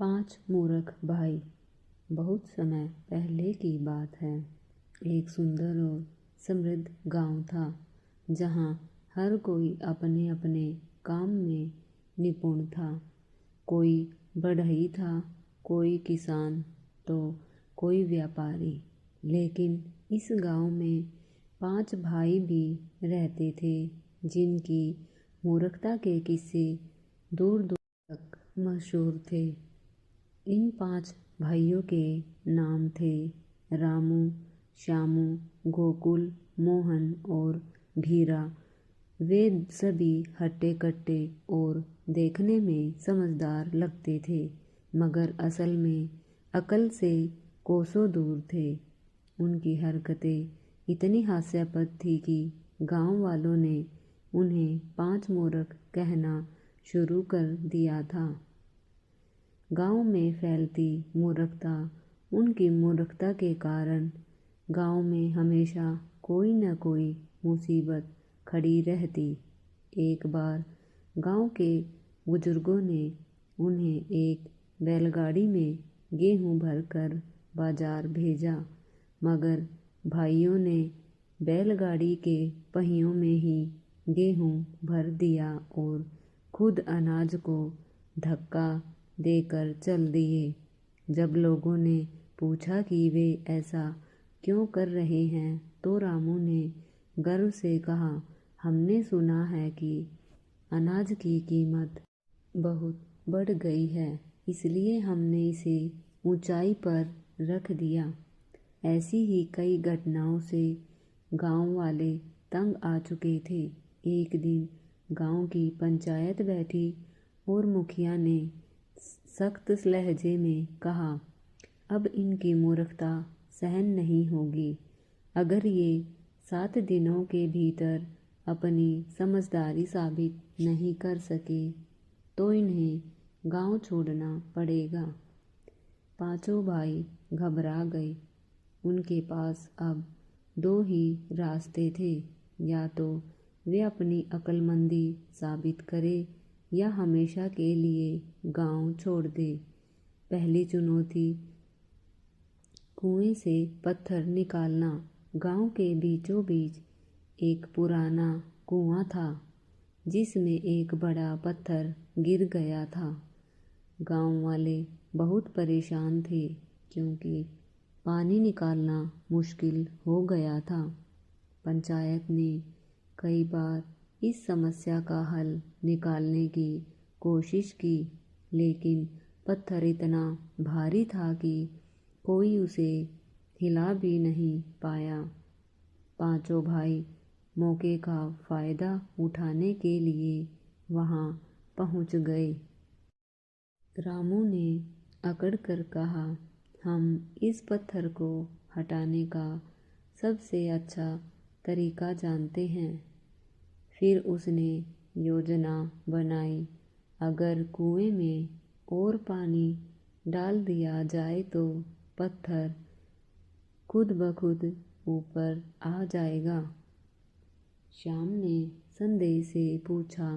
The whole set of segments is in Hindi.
5 मूर्ख भाई। बहुत समय पहले की बात है। एक सुंदर और समृद्ध गांव था, जहां हर कोई अपने अपने काम में निपुण था। कोई बढ़ई था, कोई किसान तो कोई व्यापारी। लेकिन इस गांव में 5 भाई भी रहते थे, जिनकी मूर्खता के किस्से दूर दूर तक मशहूर थे। इन 5 भाइयों के नाम थे रामू, श्यामू, गोकुल, मोहन और भीरा। वे सभी हट्टे कट्टे और देखने में समझदार लगते थे, मगर असल में अकल से कोसों दूर थे। उनकी हरकतें इतनी हास्यास्पद थी कि गांव वालों ने उन्हें 5 मूर्ख कहना शुरू कर दिया था। गांव में फैलती मूर्खता, उनकी मूर्खता के कारण गांव में हमेशा कोई न कोई मुसीबत खड़ी रहती। एक बार गांव के बुजुर्गों ने उन्हें एक बैलगाड़ी में गेहूं भरकर बाजार भेजा, मगर भाइयों ने बैलगाड़ी के पहियों में ही गेहूं भर दिया और खुद अनाज को धक्का देकर चल दिए। जब लोगों ने पूछा कि वे ऐसा क्यों कर रहे हैं, तो रामू ने गर्व से कहा, हमने सुना है कि अनाज की कीमत बहुत बढ़ गई है, इसलिए हमने इसे ऊंचाई पर रख दिया। ऐसी ही कई घटनाओं से गांव वाले तंग आ चुके थे। एक दिन गांव की पंचायत बैठी और मुखिया ने सख्त लहजे में कहा, अब इनकी मूर्खता सहन नहीं होगी। अगर ये 7 दिनों के भीतर अपनी समझदारी साबित नहीं कर सके, तो इन्हें गांव छोड़ना पड़ेगा। 5 भाई घबरा गए। उनके पास अब 2 ही रास्ते थे, या तो वे अपनी अक्लमंदी साबित करें या हमेशा के लिए गांव छोड़ दे। पहली चुनौती, कुएं से पत्थर निकालना। गांव के बीचों बीच एक पुराना कुआं था, जिसमें एक बड़ा पत्थर गिर गया था। गांव वाले बहुत परेशान थे, क्योंकि पानी निकालना मुश्किल हो गया था। पंचायत ने कई बार इस समस्या का हल निकालने की कोशिश की, लेकिन पत्थर इतना भारी था कि कोई उसे हिला भी नहीं पाया। 5 भाई मौके का फायदा उठाने के लिए वहां पहुंच गए। रामू ने अकड़ कर कहा, हम इस पत्थर को हटाने का सबसे अच्छा तरीका जानते हैं। फिर उसने योजना बनाई। अगर कुएं में और पानी डाल दिया जाए तो पत्थर खुद ब खुद ऊपर आ जाएगा। श्याम ने संदेह से पूछा,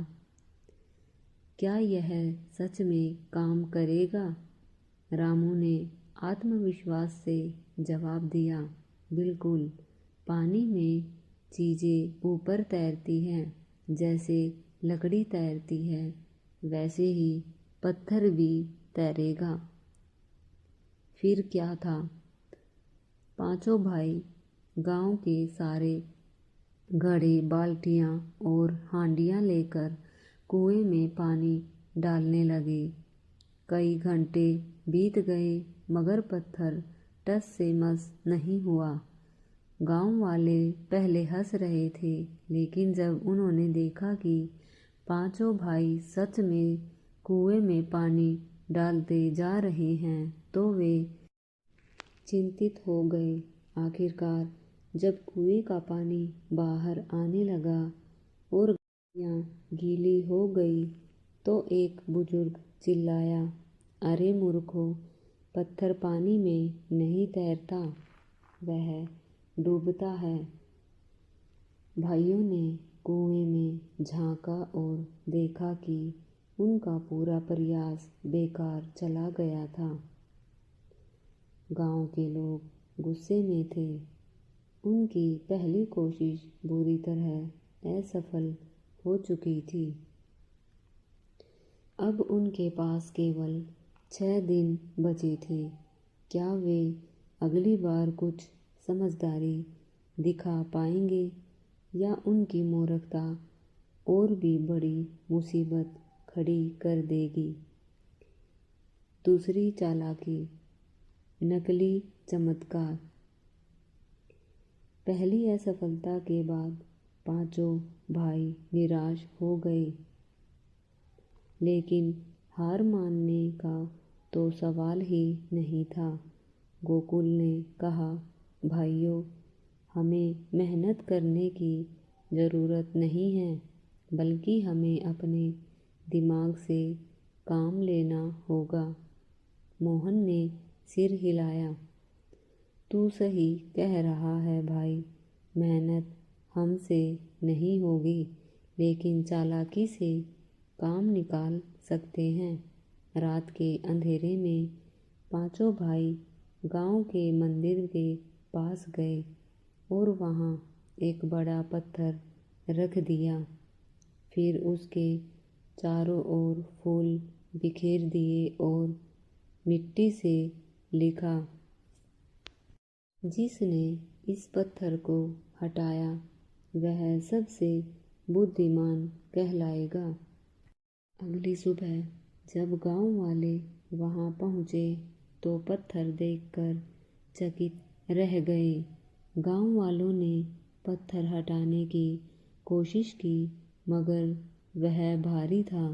क्या यह सच में काम करेगा? रामू ने आत्मविश्वास से जवाब दिया, बिल्कुल। पानी में चीजें ऊपर तैरती हैं, जैसे लकड़ी तैरती है, वैसे ही पत्थर भी तैरेगा। फिर क्या था? 5 भाई गांव के सारे घड़े, बाल्टियां और हांडियां लेकर कुएं में पानी डालने लगे। कई घंटे बीत गए, मगर पत्थर टस से मस नहीं हुआ। गांव वाले पहले हंस रहे थे, लेकिन जब उन्होंने देखा कि 5 भाई सच में कुएं में पानी डालते जा रहे हैं, तो वे चिंतित हो गए। आखिरकार जब कुएं का पानी बाहर आने लगा और घड़ियां गीली हो गई, तो एक बुजुर्ग चिल्लाया, अरे मूर्खों, पत्थर पानी में नहीं तैरता, वह डूबता है। भाइयों ने कुएं में झांका और देखा कि उनका पूरा प्रयास बेकार चला गया था। गांव के लोग गुस्से में थे। उनकी पहली कोशिश बुरी तरह असफल हो चुकी थी। अब उनके पास केवल 6 दिन बचे थे। क्या वे अगली बार कुछ समझदारी दिखा पाएंगे या उनकी मूर्खता और भी बड़ी मुसीबत खड़ी कर देगी। दूसरी चालाकी, नकली चमत्कार। पहली असफलता के बाद पांचों भाई निराश हो गए, लेकिन हार मानने का तो सवाल ही नहीं था। गोकुल ने कहा, भाइयों, हमें मेहनत करने की ज़रूरत नहीं है, बल्कि हमें अपने दिमाग से काम लेना होगा। मोहन ने सिर हिलाया। तू सही कह रहा है भाई, मेहनत हमसे नहीं होगी, लेकिन चालाकी से काम निकाल सकते हैं। रात के अंधेरे में पांचों भाई गांव के मंदिर के पास गए और वहां एक बड़ा पत्थर रख दिया। फिर उसके चारों ओर फूल बिखेर दिए और मिट्टी से लिखा, जिसने इस पत्थर को हटाया वह सबसे बुद्धिमान कहलाएगा। अगली सुबह जब गांव वाले वहां पहुंचे तो पत्थर देखकर चकित रह गए। गांव वालों ने पत्थर हटाने की कोशिश की, मगर वह भारी था।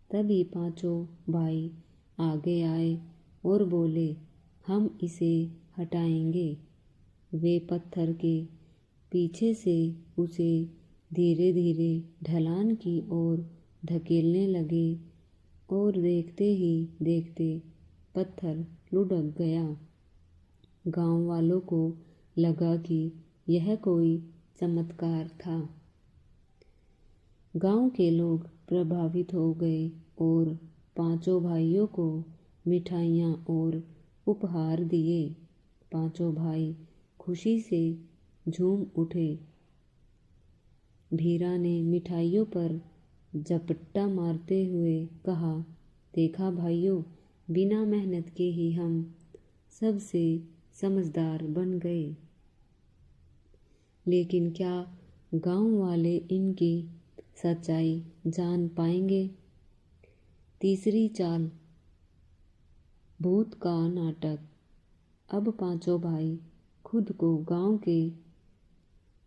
तभी पांचों भाई आगे आए और बोले, हम इसे हटाएंगे। वे पत्थर के पीछे से उसे धीरे धीरे ढलान की ओर धकेलने लगे और देखते ही देखते पत्थर लुढ़क गया। गांव वालों को लगा कि यह कोई चमत्कार था। गांव के लोग प्रभावित हो गए और पांचों भाइयों को मिठाइयाँ और उपहार दिए। पांचों भाई खुशी से झूम उठे। भीरा ने मिठाइयों पर झपट्टा मारते हुए कहा, देखा भाइयों, बिना मेहनत के ही हम सबसे समझदार बन गए। लेकिन क्या गांव वाले इनकी सच्चाई जान पाएंगे? तीसरी चाल, भूत का नाटक। अब पांचों भाई खुद को गांव के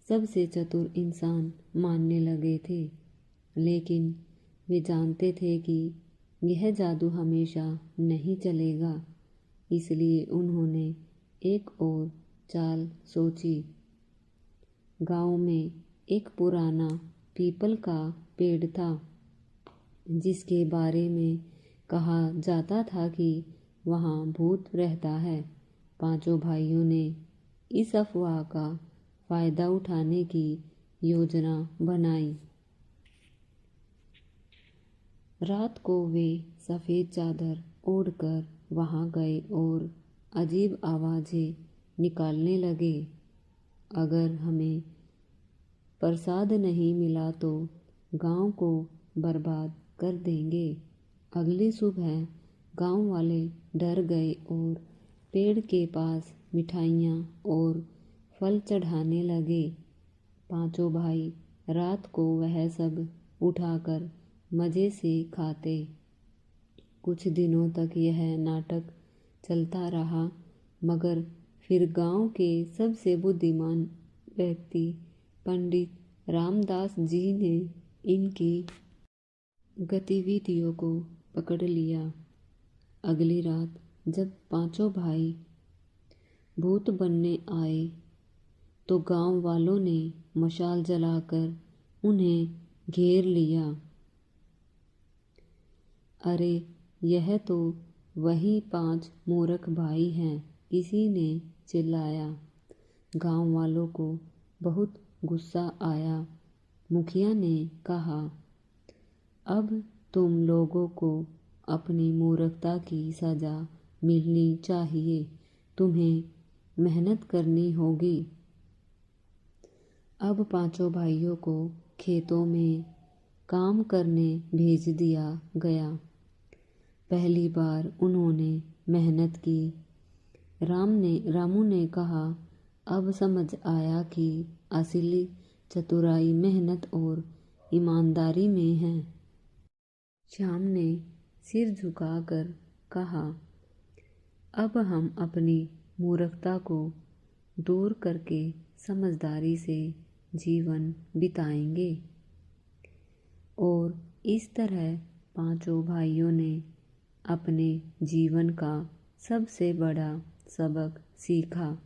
सबसे चतुर इंसान मानने लगे थे, लेकिन वे जानते थे कि यह जादू हमेशा नहीं चलेगा। इसलिए उन्होंने एक और चाल सोची। गांव में एक पुराना पीपल का पेड़ था, जिसके बारे में कहा जाता था कि वहाँ भूत रहता है। पांचों भाइयों ने इस अफवाह का फायदा उठाने की योजना बनाई। रात को वे सफ़ेद चादर ओढ़कर वहाँ गए और अजीब आवाज़ें निकालने लगे। अगर हमें प्रसाद नहीं मिला तो गांव को बर्बाद कर देंगे। अगली सुबह गांव वाले डर गए और पेड़ के पास मिठाइयाँ और फल चढ़ाने लगे। पांचों भाई रात को वह सब उठाकर मज़े से खाते। कुछ दिनों तक यह नाटक चलता रहा, मगर फिर गांव के सबसे बुद्धिमान व्यक्ति पंडित रामदास जी ने इनकी गतिविधियों को पकड़ लिया। अगली रात जब पांचों भाई भूत बनने आए तो गांव वालों ने मशाल जलाकर उन्हें घेर लिया। अरे, यह तो वही 5 मूर्ख भाई हैं, किसी ने चिल्लाया। गांव वालों को बहुत गुस्सा आया। मुखिया ने कहा, अब तुम लोगों को अपनी मूर्खता की सज़ा मिलनी चाहिए। तुम्हें मेहनत करनी होगी। अब पांचों भाइयों को खेतों में काम करने भेज दिया गया। पहली बार उन्होंने मेहनत की। रामू ने कहा, अब समझ आया कि असली चतुराई मेहनत और ईमानदारी में है। श्याम ने सिर झुकाकर कहा, अब हम अपनी मूर्खता को दूर करके समझदारी से जीवन बिताएंगे। और इस तरह पांचों भाइयों ने अपने जीवन का सबसे बड़ा सबक सीखा।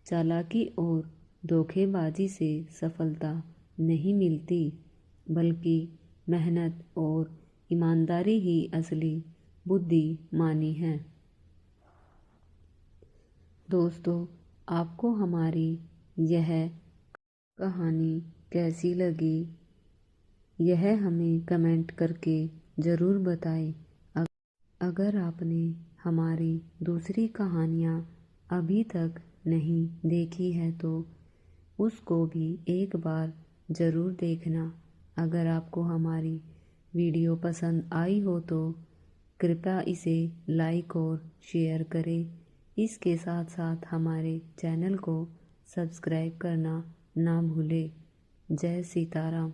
चालाकी और धोखेबाजी से सफलता नहीं मिलती, बल्कि मेहनत और ईमानदारी ही असली बुद्धिमानी है। दोस्तों, आपको हमारी यह कहानी कैसी लगी, यह हमें कमेंट करके ज़रूर बताएं। अगर आपने हमारी दूसरी कहानियाँ अभी तक नहीं देखी है तो उसको भी एक बार ज़रूर देखना। अगर आपको हमारी वीडियो पसंद आई हो तो कृपया इसे लाइक और शेयर करें। इसके साथ साथ हमारे चैनल को सब्सक्राइब करना ना भूलें। जय सीताराम।